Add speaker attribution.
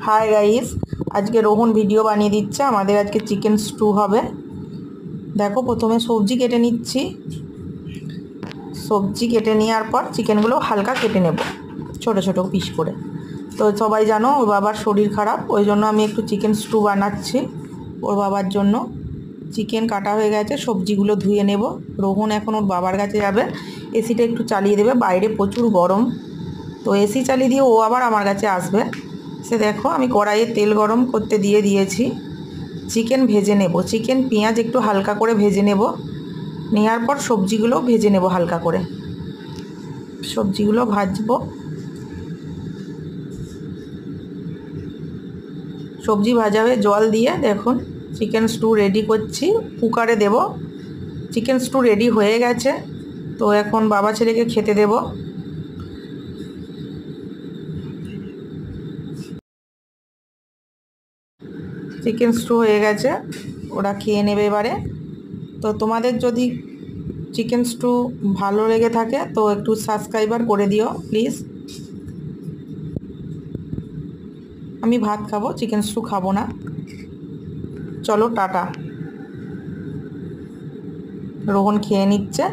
Speaker 1: Hi guys, আজকে Rohan video বানিয়ে দিচ্ছে। আমাদের আজকে চিকেন স্টু হবে। দেখো, প্রথমে সবজি কেটে নিচ্ছি। সবজি কেটে নেওয়ার পর চিকেনগুলো হালকা কেটে নেব ছোট ছোট পিস করে। তো সবাই জানো ওর বাবার শরীর খারাপ, ওই জন্য আমি একটু চিকেন স্টু বানাচ্ছি ওর বাবার জন্য। চিকেন কাটা হয়ে গেছে, সবজিগুলো ধুয়ে নেব। রোহন এখন ওর বাবার কাছে যাবে, এসিটা একটু চালিয়ে দেবে, বাইরে প্রচুর গরম। তো এসি চালিয়ে দিয়ে ও আবার আমার কাছে আসবে। সে দেখো, আমি কড়াইয়ে তেল গরম করতে দিয়ে দিয়েছি। চিকেন ভেজে নেব, চিকেন পেঁয়াজ একটু হালকা করে ভেজে নেব। নেওয়ার পর সবজিগুলো ভেজে নেব হালকা করে। সবজিগুলো ভাজবো। সবজি ভাজা হয়ে জল দিয়ে দেখুন চিকেন স্টু রেডি করছি, কুকারে দেব। চিকেন স্টু রেডি হয়ে গেছে, তো এখন বাবা ছেলেকে খেতে দেব। চিকেন স্টু হয়ে গেছে, ওরা খেয়ে নেবে এবারে। তো তোমাদের যদি চিকেন স্টু ভালো লেগে থাকে তো একটু সাবস্ক্রাইবার করে দিও প্লিজ। আমি ভাত খাবো, চিকেন স্টু খাবো না। চলো টাটা। রোহন খেয়ে নিচ্ছে।